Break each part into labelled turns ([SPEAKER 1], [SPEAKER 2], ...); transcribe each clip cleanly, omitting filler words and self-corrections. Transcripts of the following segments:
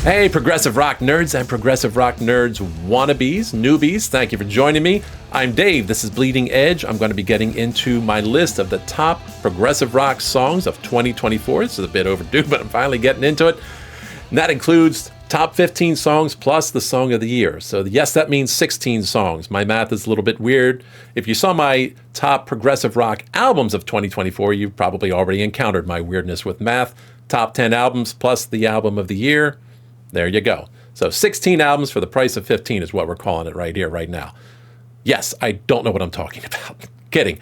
[SPEAKER 1] Hey, progressive rock nerds and progressive rock nerds wannabes, newbies, thank you for joining me. I'm Dave, this is Bleeding Edge. I'm going to be getting into my list of the top progressive rock songs of 2024. This is a bit overdue, but I'm finally getting into it. And that includes top 15 songs plus the song of the year. So yes, that means 16 songs. My math is a little bit weird. If you saw my top progressive rock albums of 2024, you've probably already encountered my weirdness with math. Top 10 albums plus the album of the year. There you go. So 16 albums for the price of 15 is what we're calling it right here, right now. Yes, I don't know what I'm talking about. Kidding.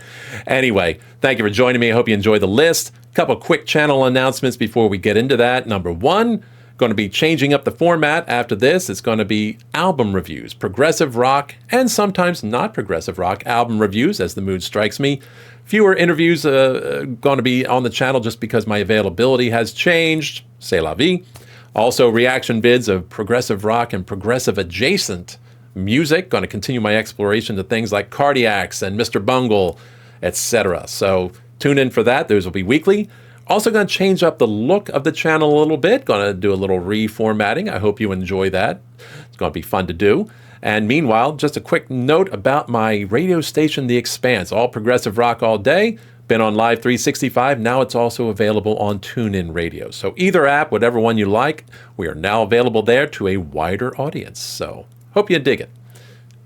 [SPEAKER 1] Anyway, thank you for joining me. I hope you enjoy the list. A couple quick channel announcements before we get into that. Number one, going to be changing up the format after this. It's going to be album reviews, progressive rock, and sometimes not progressive rock album reviews as the mood strikes me. Fewer interviews going to be on the channel just because my availability has changed. C'est la vie. Also, reaction vids of progressive rock and progressive adjacent music. Going to continue my exploration to things like Cardiacs and Mr. Bungle, etc. So tune in for that. Those will be weekly. Also going to change up the look of the channel a little bit. Going to do a little reformatting. I hope you enjoy that. It's going to be fun to do. And meanwhile, just a quick note about my radio station, The Expanse. All progressive rock all day. Been on Live 365. Now it's also available on TuneIn Radio. So either app, whatever one you like, we are now available there to a wider audience. So hope you dig it.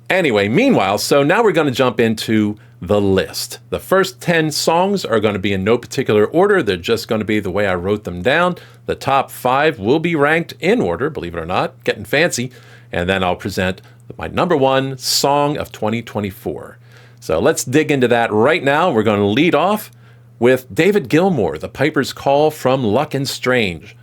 [SPEAKER 1] Anyway, meanwhile, so now we're going to jump into the list. The first 10 songs are going to be in no particular order. They're just going to be the way I wrote them down. The top 5 will be ranked in order, believe it or not, getting fancy. And then I'll present my number one song of 2024. So let's dig into that right now. We're going to lead off with David Gilmour, The Piper's Call from Luck and Strange.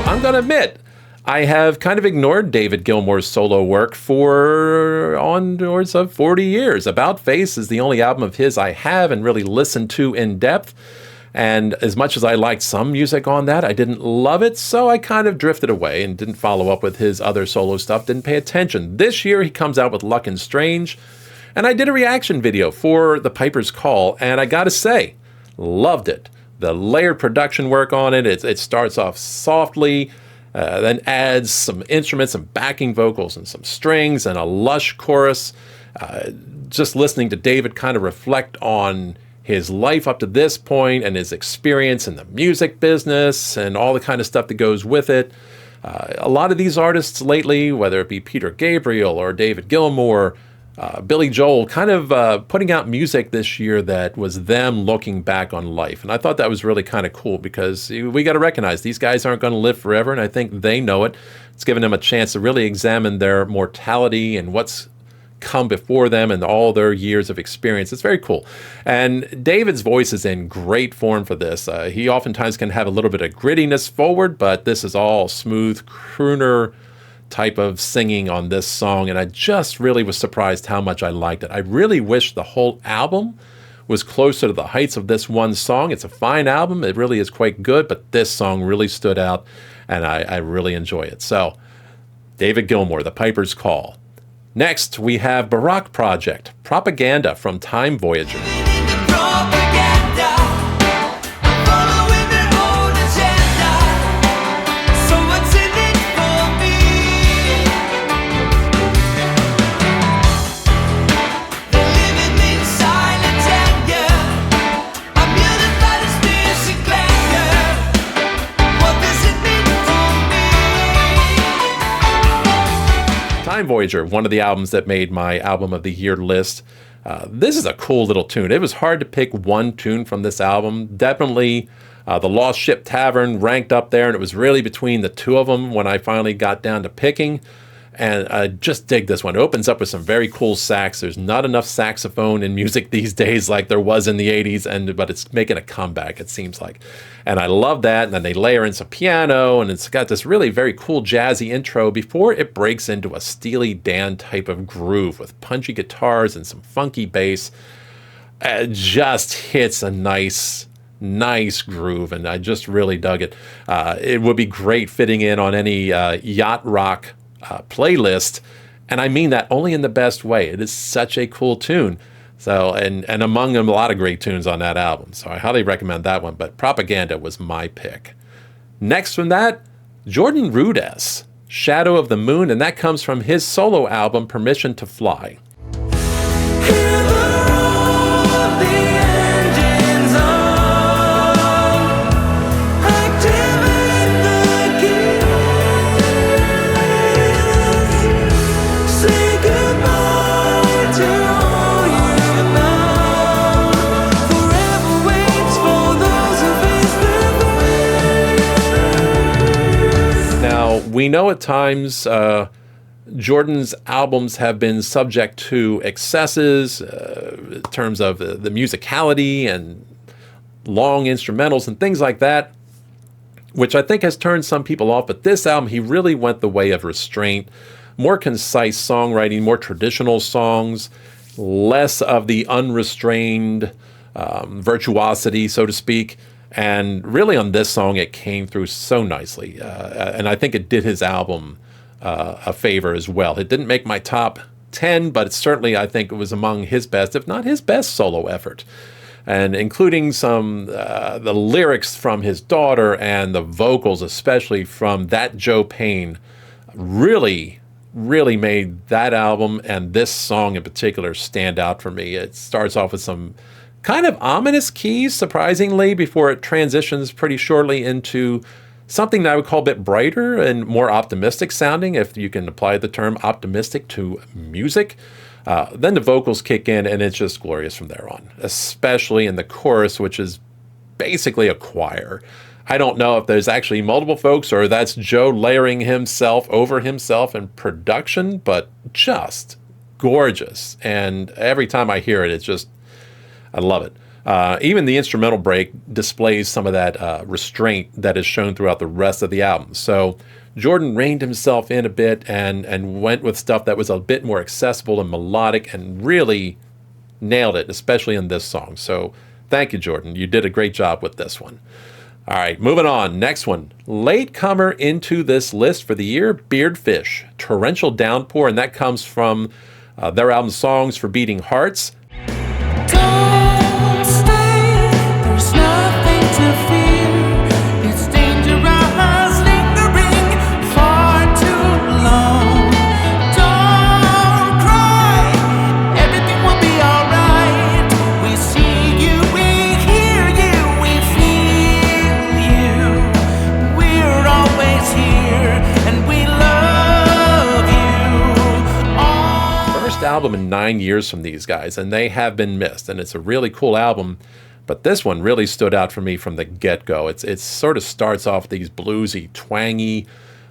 [SPEAKER 1] I'm going to admit, I have kind of ignored David Gilmour's solo work for onwards of 40 years. About Face is the only album of his I have and really listened to in depth. And as much as I liked some music on that, I didn't love it, so I kind of drifted away and didn't follow up with his other solo stuff, didn't pay attention. This year he comes out with Luck and Strange, and I did a reaction video for The Piper's Call, and I gotta say, loved it. The layered production work on it, it starts off softly, then adds some instruments, some backing vocals, and some strings, and a lush chorus. Just listening to David kind of reflect on his life up to this point and his experience in the music business and all the kind of stuff that goes with it. A lot of these artists lately, whether it be Peter Gabriel or David Gilmour, Billy Joel, kind of putting out music this year that was them looking back on life. And I thought that was really kind of cool because we got to recognize these guys aren't going to live forever, and I think they know it. It's given them a chance to really examine their mortality and what's come before them and all their years of experience. It's very cool. And David's voice is in great form for this. He oftentimes can have a little bit of grittiness forward, but this is all smooth crooner type of singing on this song, and I just really was surprised how much I liked it. I really wish the whole album was closer to the heights of this one song. It's a fine album. It really is quite good, but this song really stood out, and I really enjoy it. So, David Gilmour, The Piper's Call. Next, we have Baroque Project, Propaganda from Time Voyager. Time Voyager, one of the albums that made my album of the year list. This is a cool little tune. It was hard to pick one tune from this album. Definitely the Lost Ship Tavern ranked up there, and it was really between the two of them when I finally got down to picking. And I just dig this one. It opens up with some very cool sax. There's not enough saxophone in music these days like there was in the 80s, but it's making a comeback, it seems like. And I love that. And then they layer in some piano, and it's got this really very cool jazzy intro before it breaks into a Steely Dan type of groove with punchy guitars and some funky bass. It just hits a nice nice groove, and I just really dug it. It would be great fitting in on any yacht rock playlist, and I mean that only in the best way. It is such a cool tune. So, and among them, a lot of great tunes on that album. So I highly recommend that one, but Propaganda was my pick. Next from that, Jordan Rudess, Shadow of the Moon, and that comes from his solo album, Permission to Fly. We know at times Jordan's albums have been subject to excesses in terms of the musicality and long instrumentals and things like that, which I think has turned some people off. But this album, he really went the way of restraint, more concise songwriting, more traditional songs, less of the unrestrained virtuosity, so to speak. And really on this song, it came through so nicely. And I think it did his album a favor as well. It didn't make my top 10, but it certainly, I think it was among his best, if not his best solo effort. And including some, the lyrics from his daughter and the vocals, especially from that Joe Payne, really made that album and this song in particular stand out for me. It starts off with some kind of ominous keys, surprisingly, before it transitions pretty shortly into something that I would call a bit brighter and more optimistic sounding, if you can apply the term optimistic to music. Then the vocals kick in, and it's just glorious from there on, especially in the chorus, which is basically a choir. I don't know if there's actually multiple folks or that's Joe layering himself over himself in production, but just gorgeous. And every time I hear it, it's just, I love it. Even the instrumental break displays some of that restraint that is shown throughout the rest of the album. So Jordan reined himself in a bit and went with stuff that was a bit more accessible and melodic and really nailed it, especially in this song. So thank you, Jordan. You did a great job with this one. All right, moving on. Next one. Late comer into this list for the year, Beardfish, Torrential Downpour, and that comes from their album Songs for Beating Hearts. Album in 9 years from these guys, and they have been missed, and it's a really cool album, but this one really stood out for me from the get-go. It sort of starts off these bluesy, twangy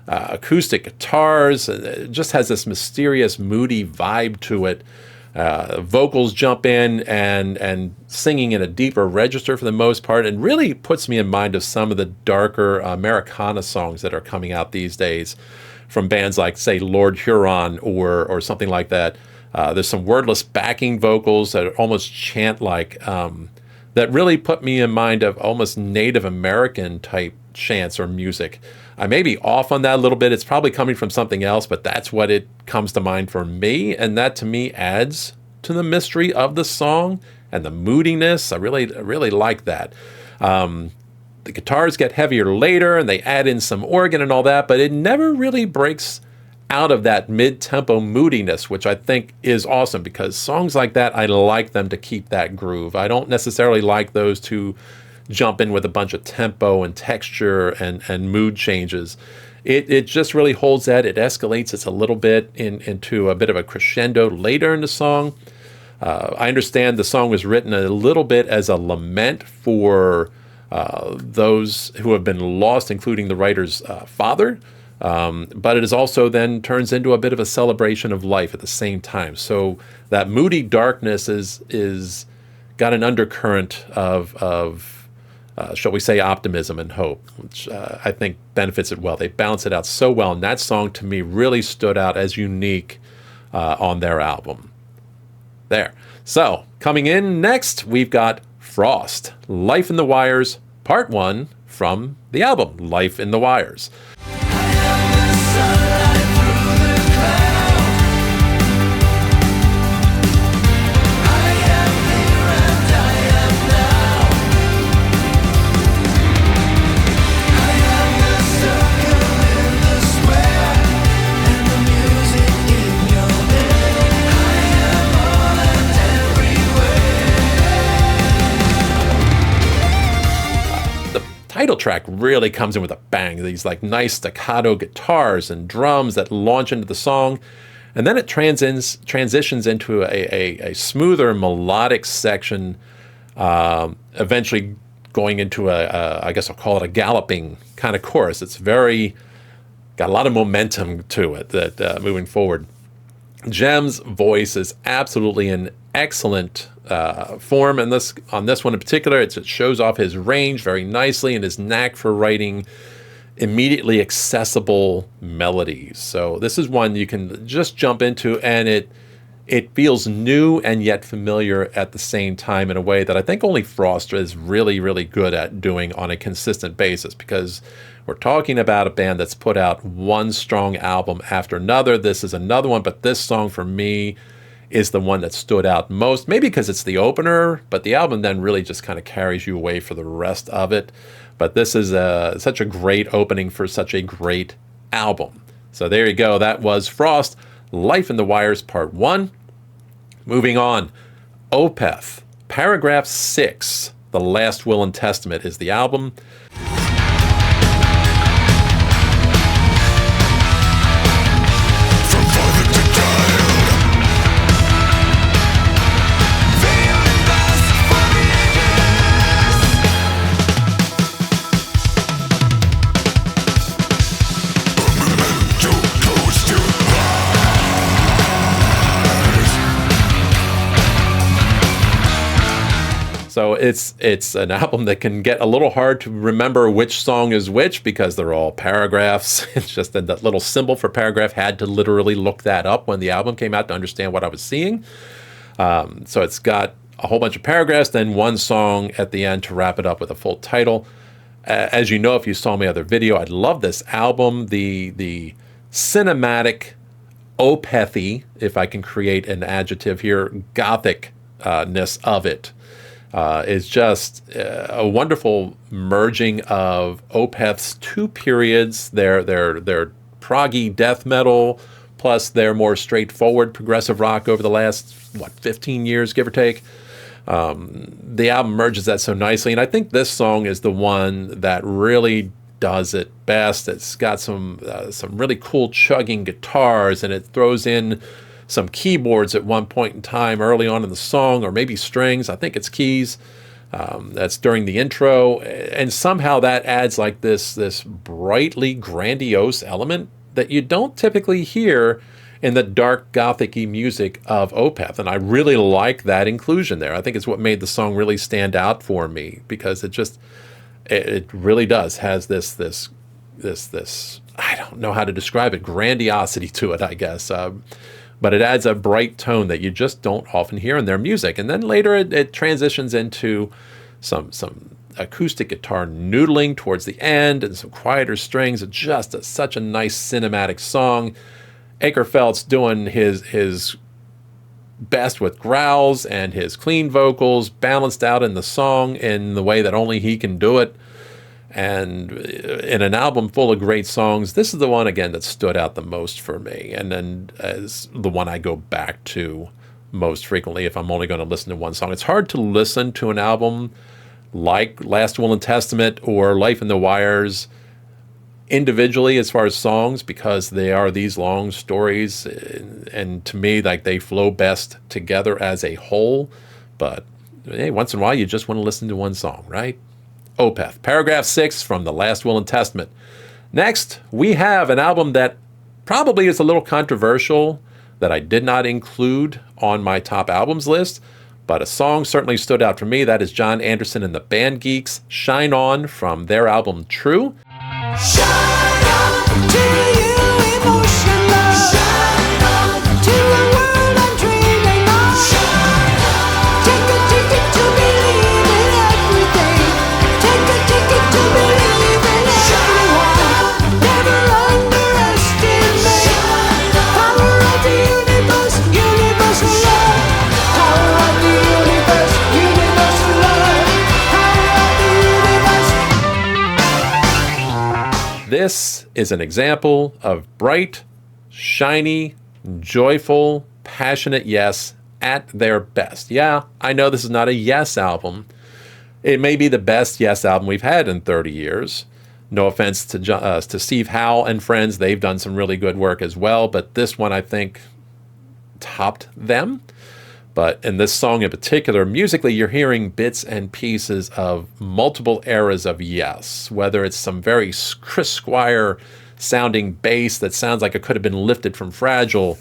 [SPEAKER 1] acoustic guitars. It just has this mysterious, moody vibe to it. Vocals jump in and singing in a deeper register for the most part, and really puts me in mind of some of the darker Americana songs that are coming out these days from bands like, say, Lord Huron or something like that. There's some wordless backing vocals that are almost chant-like that really put me in mind of almost Native American type chants or music. I may be off on that a little bit. It's probably coming from something else, but that's what it comes to mind for me, and that to me adds to the mystery of the song and the moodiness. I really like that. The guitars get heavier later, and they add in some organ and all that, but it never really breaks out of that mid-tempo moodiness, which I think is awesome, because songs like that, I like them to keep that groove. I don't necessarily like those to jump in with a bunch of tempo and texture and mood changes. It just really holds that. It escalates it a little bit into a bit of a crescendo later in the song. I understand the song was written a little bit as a lament for those who have been lost, including the writer's father. But it is also then turns into a bit of a celebration of life at the same time. So that moody darkness is got an undercurrent of shall we say, optimism and hope, which I think benefits it well. They balance it out so well, and that song to me really stood out as unique on their album. There. So coming in next, we've got Frost, Life in the Wires, Part 1 from the album Life in the Wires. Title track really comes in with a bang. These like nice staccato guitars and drums that launch into the song, and then it transitions into a smoother melodic section, eventually going into I guess I'll call it a galloping kind of chorus. It's got a lot of momentum to it that moving forward. Jem's voice is absolutely an excellent form on this one in particular. It shows off his range very nicely and his knack for writing immediately accessible melodies. So this is one you can just jump into, and it feels new and yet familiar at the same time in a way that I think only Frost is really, really good at doing on a consistent basis, because we're talking about a band that's put out one strong album after another. This is another one, but this song for me is the one that stood out most, maybe because it's the opener, but the album then really just kind of carries you away for the rest of it. But this is such a great opening for such a great album. So there you go. That was Frost, Life in the Wires, Part 1. Moving on, Opeth, Paragraph 6, The Last Will and Testament is the album. So it's an album that can get a little hard to remember which song is which because they're all paragraphs. It's just that little symbol for paragraph. Had to literally look that up when the album came out to understand what I was seeing. So it's got a whole bunch of paragraphs, then one song at the end to wrap it up with a full title. As you know, if you saw my other video, I love this album. The cinematic, Opethy, if I can create an adjective here, gothicness of it. Is just a wonderful merging of Opeth's two periods, their proggy death metal, plus their more straightforward progressive rock over the last, 15 years, give or take. The album merges that so nicely, and I think this song is the one that really does it best. It's got some really cool chugging guitars, and it throws in some keyboards at one point in time early on in the song, or maybe strings. I think it's keys. That's during the intro, and somehow that adds like this brightly grandiose element that you don't typically hear in the dark gothic-y music of Opeth, and I really like that inclusion there. I think it's what made the song really stand out for me, because it really does has this I don't know how to describe it, grandiosity to it, I guess. But it adds a bright tone that you just don't often hear in their music. And then later it transitions into some acoustic guitar noodling towards the end and some quieter strings. It's just such a nice cinematic song. Akerfeldt's doing his best with growls and his clean vocals balanced out in the song in the way that only he can do it. And in an album full of great songs, this is the one, again, that stood out the most for me. And then as the one I go back to most frequently if I'm only going to listen to one song. It's hard to listen to an album like Last Will and Testament or Life in the Wires individually as far as songs, because they are these long stories. And to me, like, they flow best together as a whole. But hey, once in a while, you just want to listen to one song, right? Opeth, Paragraph 6 from The Last Will and Testament. Next, we have an album that probably is a little controversial that I did not include on my top albums list, but a song certainly stood out for me. That is John Anderson and the Band Geeks, Shine On, from their album True.
[SPEAKER 2] Shine on to you, emotion love. Shine on to a world I'm dreaming of. Shine on. Take a ticket to believe in
[SPEAKER 1] This is an example of bright, shiny, joyful, passionate Yes at their best. Yeah, I know this is not a Yes album. It may be the best Yes album we've had in 30 years. No offense to Steve Howe and friends. They've done some really good work as well, but this one, I think, topped them. But in this song in particular, musically, you're hearing bits and pieces of multiple eras of Yes, whether it's some very Chris Squire sounding bass that sounds like it could have been lifted from Fragile,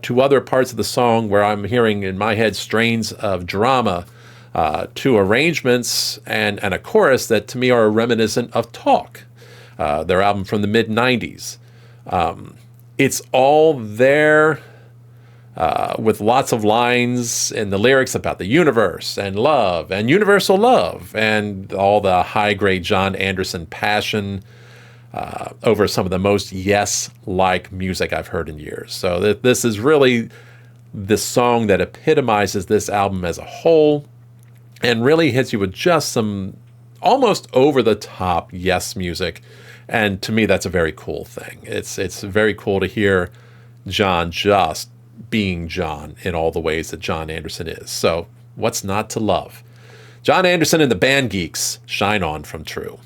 [SPEAKER 1] to other parts of the song where I'm hearing in my head strains of drama, to arrangements and a chorus that to me are reminiscent of Talk, their album from the mid-90s. It's all there with lots of lines in the lyrics about the universe and love and universal love and all the high-grade John Anderson passion over some of the most Yes-like music I've heard in years. So this is really the song that epitomizes this album as a whole and really hits you with just some almost over-the-top Yes music. And to me, that's a very cool thing. It's very cool to hear John just being John in all the ways that John Anderson is. So what's not to love? John Anderson and the Band Geeks, Shine On from True.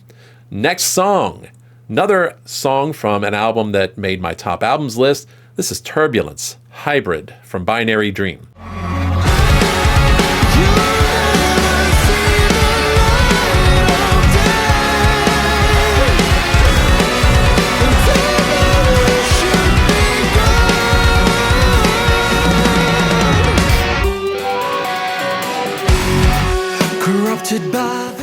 [SPEAKER 1] Next song, another song from an album that made my top albums list. This is Turbulence, Hybrid from Binary Dream.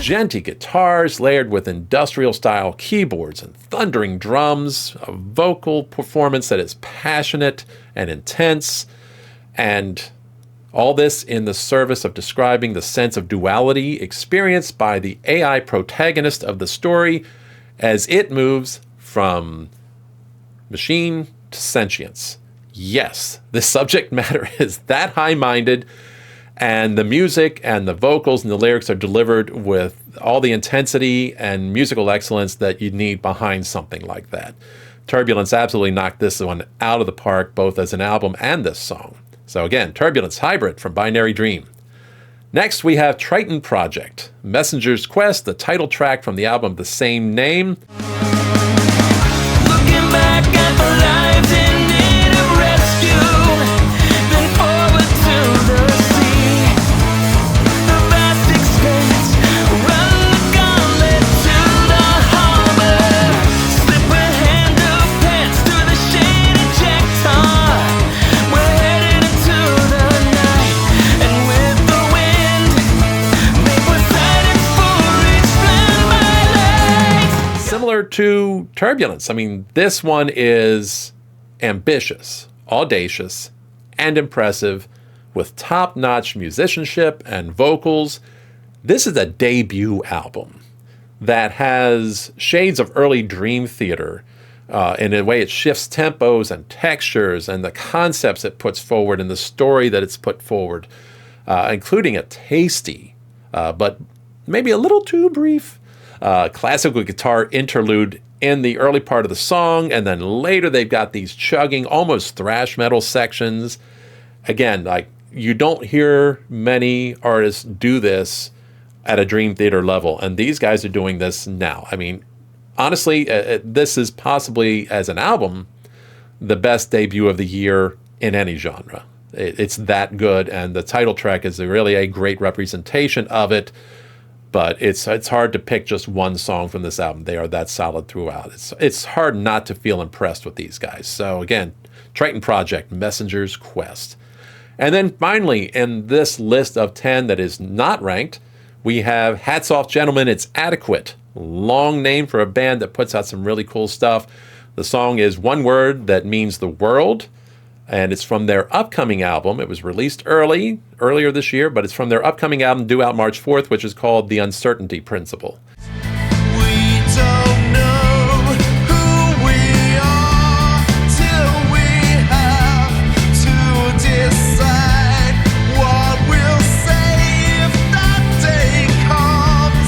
[SPEAKER 1] Genty guitars layered with industrial-style keyboards and thundering drums, a vocal performance that is passionate and intense, and all this in the service of describing the sense of duality experienced by the AI protagonist of the story as it moves from machine to sentience. Yes, the subject matter is that high-minded, and the music and the vocals and the lyrics are delivered with all the intensity and musical excellence that you need behind something like that. Turbulence absolutely knocked this one out of the park, both as an album and this song. So again, Turbulence, Hybrid from Binary Dream. Next, we have Triton Project, Messenger's Quest, the title track from the album of the same name.
[SPEAKER 2] Looking back at the lives in need of rescue, then forward to the sea. The vast expanse, run the gauntlet to the harbor. Slip a hand of pants through the shade ejector. We're headed into the night, and with the wind, make Poseidon's full reach plan my legs.
[SPEAKER 1] Similar to Turbulence. I mean, this one is ambitious, audacious, and impressive with top-notch musicianship and vocals. This is a debut album that has shades of early Dream Theater in a way it shifts tempos and textures and the concepts it puts forward and the story that it's put forward, including a tasty, but maybe a little too brief, classical guitar interlude in the early part of the song, and then later they've got these chugging, almost thrash metal sections. Again, like, you don't hear many artists do this at a Dream Theater level, and these guys are doing this now. I mean, honestly, this is possibly, as an album, the best debut of the year in any genre. It's that good, and the title track is really a great representation of it. But it's hard to pick just one song from this album. They are that solid throughout. It's hard not to feel impressed with these guys. So again, Triton Project, Messenger's Quest. And then finally, in this list of 10 that is not ranked, we have Hats Off Gentlemen, It's Adequate. Long name for a band that puts out some really cool stuff. The song is one word that means the world. And it's from their upcoming album. It was released earlier this year, but it's from their upcoming album due out March 4th, which is called The Uncertainty Principle.
[SPEAKER 2] We don't know who we are till we have to decide what we'll say if that day comes.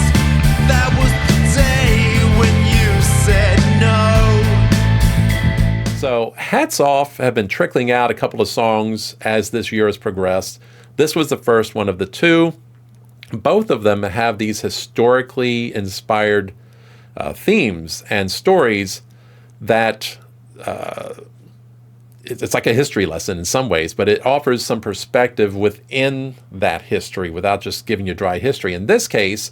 [SPEAKER 2] That was the day when you said no.
[SPEAKER 1] So Hats Off have been trickling out a couple of songs as this year has progressed. This was the first one of the two. Both of them have these historically inspired themes and stories that it's like a history lesson in some ways, but it offers some perspective within that history without just giving you dry history. In this case,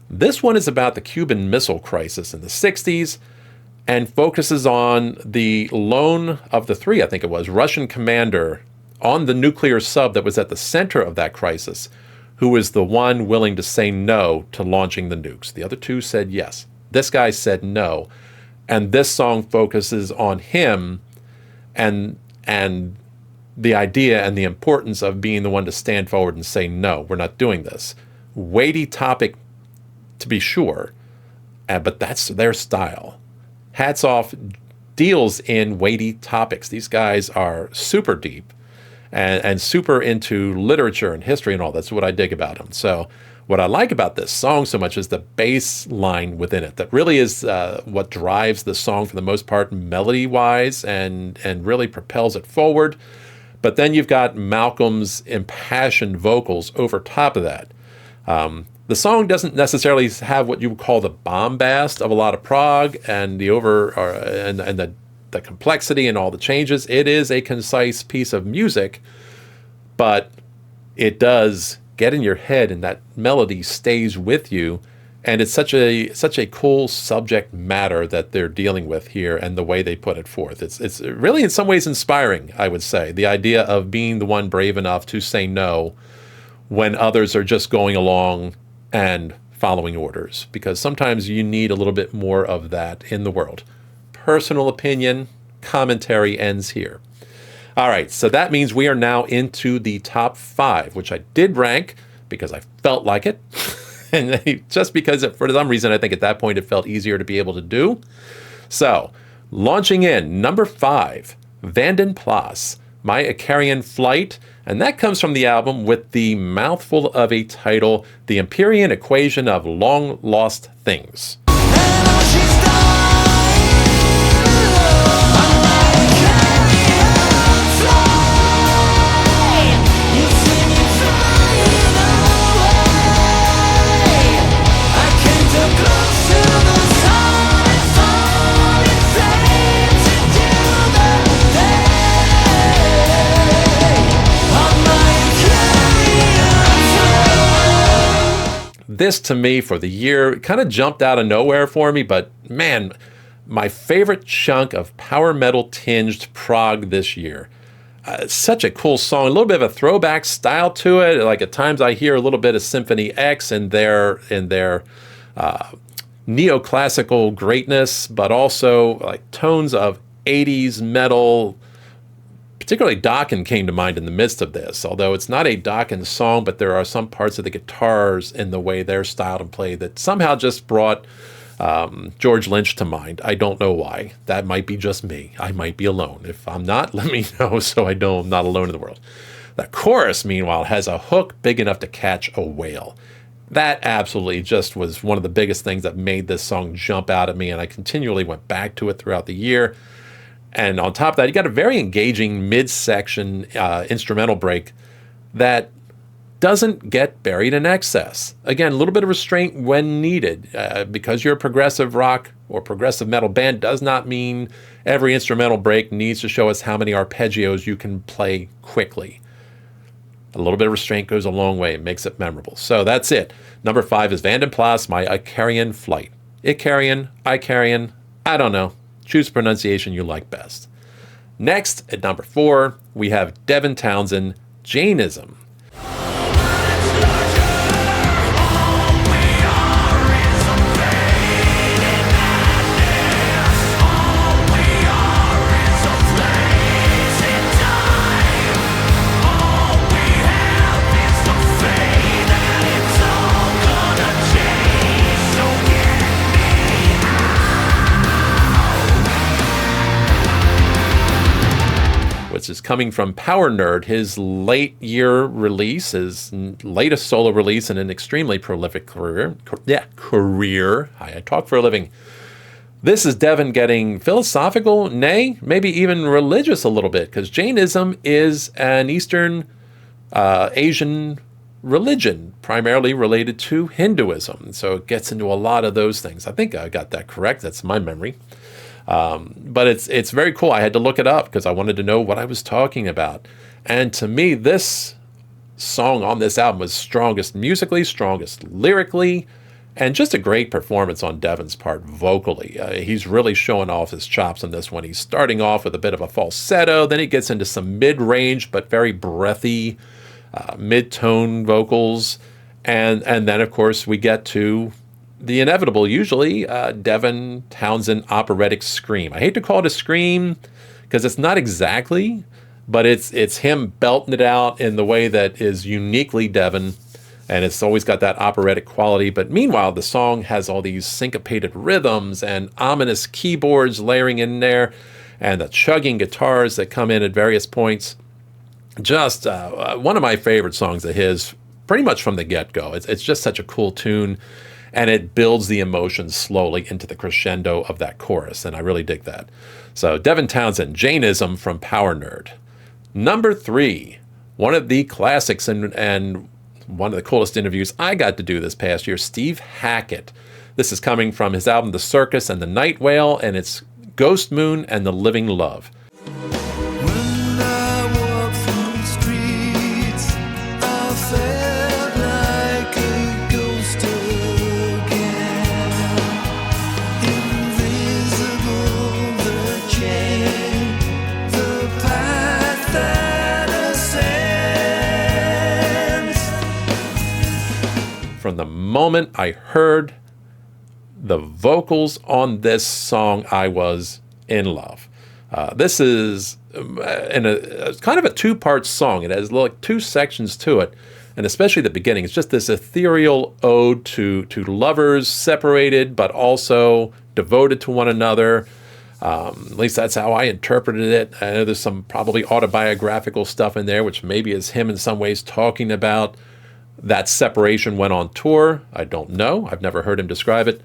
[SPEAKER 1] this one is about the Cuban Missile Crisis in the 60s and focuses on the lone of the three, I think it was, Russian commander on the nuclear sub that was at the center of that crisis, who was the one willing to say no to launching the nukes. The other two said yes. This guy said no. And this song focuses on him and the idea and the importance of being the one to stand forward and say, no, we're not doing this. Weighty topic, to be sure, but that's their style. Hats Off deals in weighty topics. These guys are super deep and super into literature and history and all. That's what I dig about them. So what I like about this song so much is the bass line within it. That really is what drives the song for the most part, melody-wise, and really propels it forward. But then you've got Malcolm's impassioned vocals over top of that. The song doesn't necessarily have what you would call the bombast of a lot of prog and the complexity and all the changes. It is a concise piece of music, but it does get in your head, and that melody stays with you. And it's such a cool subject matter that they're dealing with here, and the way they put it forth. It's really in some ways inspiring, I would say. The idea of being the one brave enough to say no when others are just going along and following orders, because sometimes you need a little bit more of that in the world. Personal opinion, commentary ends here. All right, so that means we are now into the top 5, which I did rank because I felt like it. And just because for some reason I think at that point it felt easier to be able to do. So, launching in, number 5, Vanden Plas, My Icarian Flight. And that comes from the album with the mouthful of a title, The Empyrean Equation of Long Lost Things. This, to me, for the year, kind of jumped out of nowhere for me, but man, my favorite chunk of power metal tinged prog this year. Such a cool song, a little bit of a throwback style to it. Like at times I hear a little bit of Symphony X in their neoclassical greatness, but also like tones of 80s metal. Particularly Dokken came to mind in the midst of this, although it's not a Dokken song, but there are some parts of the guitars in the way they're styled and played that somehow just brought George Lynch to mind. I don't know why. That might be just me. I might be alone. If I'm not, let me know so I know I'm not alone in the world. The chorus, meanwhile, has a hook big enough to catch a whale. That absolutely just was one of the biggest things that made this song jump out at me, and I continually went back to it throughout the year. And on top of that, you got a very engaging midsection instrumental break that doesn't get buried in excess. Again, a little bit of restraint when needed. Because you're a progressive rock or progressive metal band does not mean every instrumental break needs to show us how many arpeggios you can play quickly. A little bit of restraint goes a long way. It makes it memorable. So that's it. Number 5 is Vanden Plas, My Icarian Flight. Icarian, I don't know. Choose the pronunciation you like best. Next, at number 4, we have Devin Townsend, Jainism. Which is coming from Power Nerd, his late year release, his latest solo release in an extremely prolific career. I talk for a living. This is Devin getting philosophical, nay, maybe even religious a little bit, because Jainism is an Eastern Asian religion, primarily related to Hinduism. So it gets into a lot of those things. I think I got that correct. That's my memory. But it's very cool. I had to look it up because I wanted to know what I was talking about. And to me, this song on this album was strongest musically, strongest lyrically, and just a great performance on Devin's part vocally. He's really showing off his chops on this one. He's starting off with a bit of a falsetto, then he gets into some mid-range but very breathy mid-tone vocals, and then of course we get to the inevitable, usually Devin Townsend operatic scream. I hate to call it a scream because it's not exactly, but it's him belting it out in the way that is uniquely Devin, and it's always got that operatic quality. But meanwhile, the song has all these syncopated rhythms and ominous keyboards layering in there, and the chugging guitars that come in at various points. Just one of my favorite songs of his, pretty much from the get-go. It's just such a cool tune, and it builds the emotions slowly into the crescendo of that chorus, and I really dig that. So Devin Townsend, Jainism from Power Nerd. Number 3, one of the classics and one of the coolest interviews I got to do this past year, Steve Hackett. This is coming from his album The Circus and the Night Whale, and it's Ghost Moon and the Living Love. From the moment I heard the vocals on this song, I was in love. This is it's kind of a two-part song. It has like 2 sections to it, and especially the beginning. It's just this ethereal ode to lovers separated but also devoted to one another. At least that's how I interpreted it. I know there's some probably autobiographical stuff in there, which maybe is him in some ways talking about that separation when on tour. I don't know. I've never heard him describe it,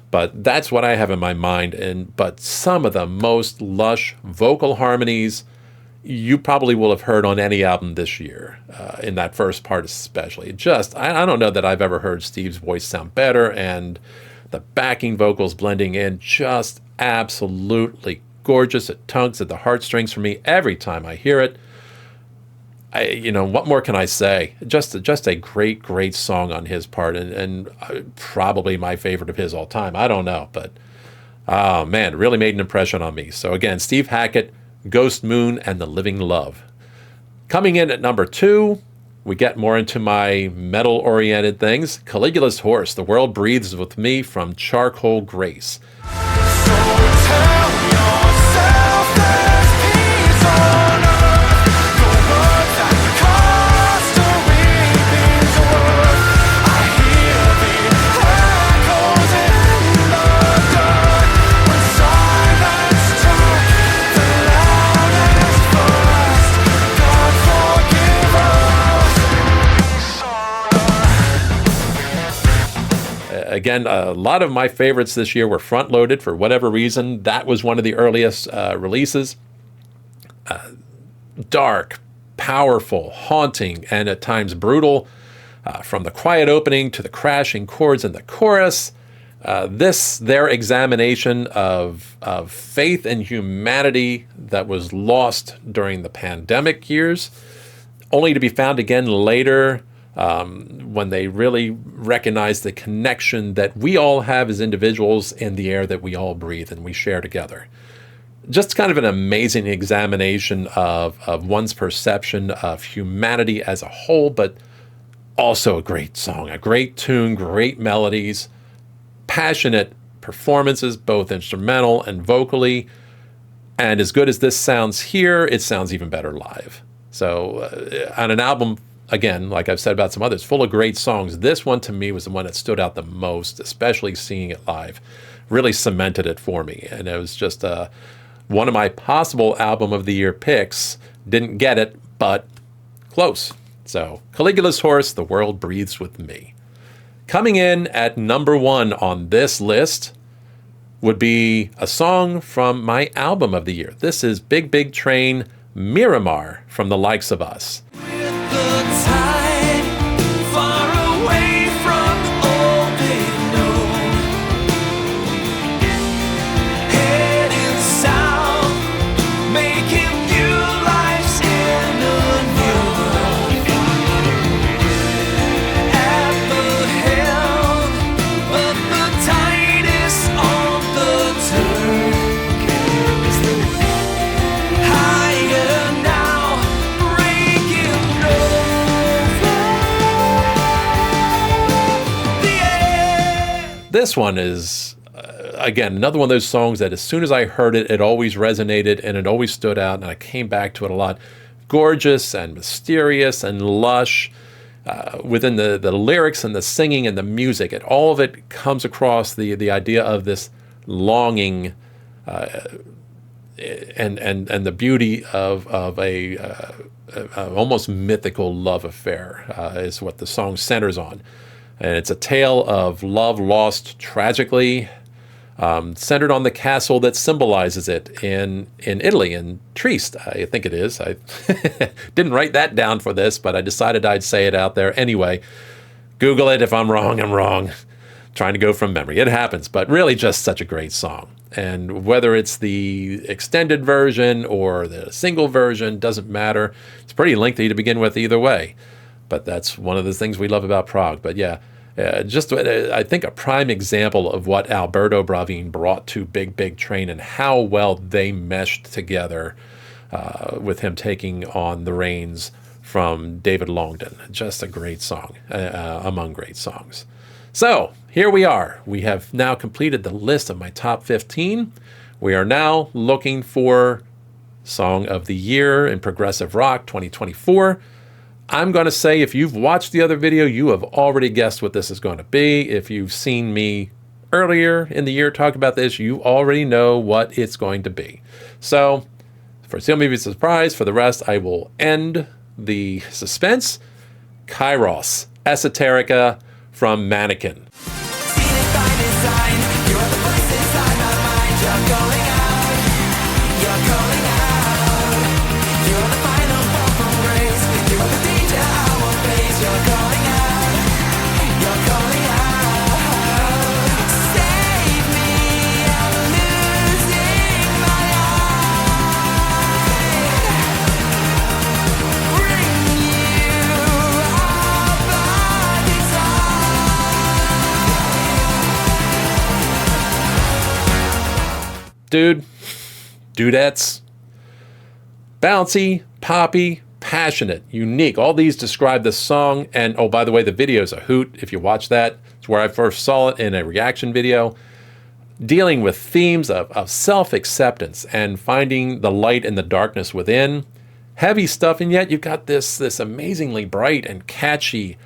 [SPEAKER 1] but that's what I have in my mind. But some of the most lush vocal harmonies you probably will have heard on any album this year, in that first part especially. Just, I don't know that I've ever heard Steve's voice sound better, and the backing vocals blending in, just absolutely gorgeous. It tugs at the heartstrings for me every time I hear it. What more can I say? Just a great, great song on his part, and probably my favorite of his all time. I don't know, but oh man, it really made an impression on me. So again, Steve Hackett, Ghost Moon and the Living Love. Coming in at number 2, we get more into my metal-oriented things. Caligula's Horse, The World Breathes With Me from Charcoal Grace.
[SPEAKER 2] So tell yourself there's peace on earth. The words that cost a weeping's worth. I hear the echoes in the dirt. When silence took the loudest burst. God forgive us.
[SPEAKER 1] Again, a lot of my favorites this year were front-loaded for whatever reason. That was one of the earliest releases. Dark, powerful, haunting, and at times brutal. From the quiet opening to the crashing chords in the chorus. Their examination of faith and humanity that was lost during the pandemic years, only to be found again later, when they really recognize the connection that we all have as individuals in the air that we all breathe and we share together. Just kind of an amazing examination of one's perception of humanity as a whole, but also a great song, a great tune, great melodies, passionate performances, both instrumental and vocally. And as good as this sounds here, it sounds even better live. So on an album, again, like I've said about some others, full of great songs, this one to me was the one that stood out the most, especially seeing it live. Really cemented it for me. And it was just one of my possible album of the year picks. Didn't get it, but close. So Caligula's Horse, The World Breathes With Me. Coming in at number 1 on this list, would be a song from my album of the year. This is Big Big Train, Miramar, from the likes of us.
[SPEAKER 2] The tide far away from all they know, heading south, making new lives in a new world. At the helm, but the tide is on the turn. Higher now, breaking over the air.
[SPEAKER 1] This one is, again, another one of those songs that as soon as I heard it, it always resonated and it always stood out, and I came back to it a lot. Gorgeous and mysterious and lush within the lyrics and the singing and the music. All of it comes across the idea of this longing and the beauty of a almost mythical love affair is what the song centers on. And it's a tale of love lost tragically, centered on the castle that symbolizes it in Italy, in Trieste, I think it is. I didn't write that down for this, but I decided I'd say it out there anyway. Google it. If I'm wrong, I'm wrong. Trying to go from memory. It happens, but really just such a great song. And whether it's the extended version or the single version, doesn't matter. It's pretty lengthy to begin with either way. But that's one of the things we love about Prog. But yeah, just I think a prime example of what Alberto Bravin brought to Big Big Train and how well they meshed together with him taking on the reins from David Longdon. Just a great song, among great songs. So here we are. We have now completed the list of my top 15. We are now looking for Song of the Year in Progressive Rock 2024. I'm going to say if you've watched the other video, you have already guessed what this is going to be. If you've seen me earlier in the year talk about this, you already know what it's going to be. So for some of you, it's a surprise. For the rest, I will end the suspense. Kairos, Esoterica from Mannequin.
[SPEAKER 2] Seen it by design. You're the voice inside my mind. You're going out. You're calling out. You're the final fall from grace. You're the danger I won't face. You're calling out. You're calling out. Save me. I'm losing my eye. Bring you up by
[SPEAKER 1] Dude, dudettes, bouncy, poppy, passionate, unique. All these describe the song. And oh, by the way, the video is a hoot. If you watch that, it's where I first saw it in a reaction video. Dealing with themes of self-acceptance and finding the light in the darkness within. Heavy stuff, and yet you've got this amazingly bright and catchy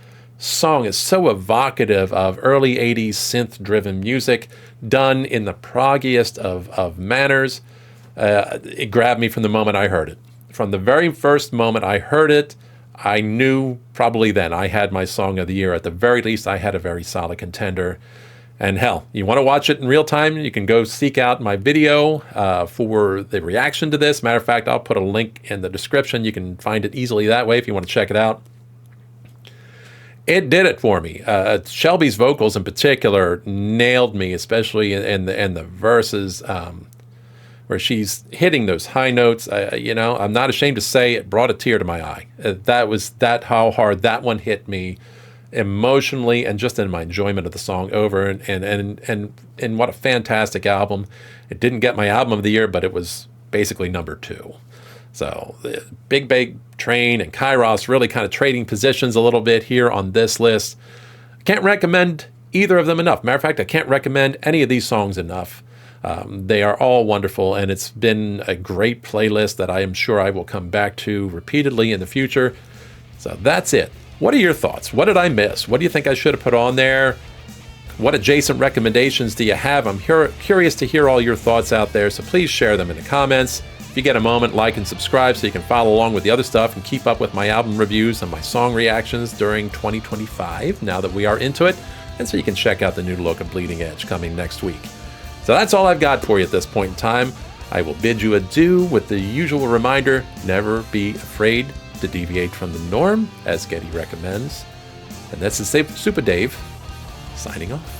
[SPEAKER 1] song. It's so evocative of early 80s synth-driven music done in the proggiest of manners. It grabbed me from the moment I heard it. From the very first moment I heard it, I knew probably then I had my song of the year. At the very least, I had a very solid contender. And hell, you want to watch it in real time, you can go seek out my video for the reaction to this. Matter of fact, I'll put a link in the description. You can find it easily that way if you want to check it out. It did it for me. Shelby's vocals in particular nailed me, especially in the verses where she's hitting those high notes. I'm not ashamed to say it brought a tear to my eye. That how hard that one hit me emotionally and just in my enjoyment of the song over. And what a fantastic album. It didn't get my album of the year, but it was basically number 2. So the Big Big Train and Kairos really kind of trading positions a little bit here on this list. Can't recommend either of them enough. Matter of fact, I can't recommend any of these songs enough. They are all wonderful, and it's been a great playlist that I am sure I will come back to repeatedly in the future. So that's it. What are your thoughts? What did I miss? What do you think I should have put on there? What adjacent recommendations do you have? I'm curious to hear all your thoughts out there, so please share them in the comments. If you get a moment, like and subscribe so you can follow along with the other stuff and keep up with my album reviews and my song reactions during 2025, now that we are into it, and so you can check out the new look of Bleeding Edge coming next week. So that's all I've got for you at this point in time. I will bid you adieu with the usual reminder, never be afraid to deviate from the norm, as Getty recommends. And this is Supa Dave, signing off.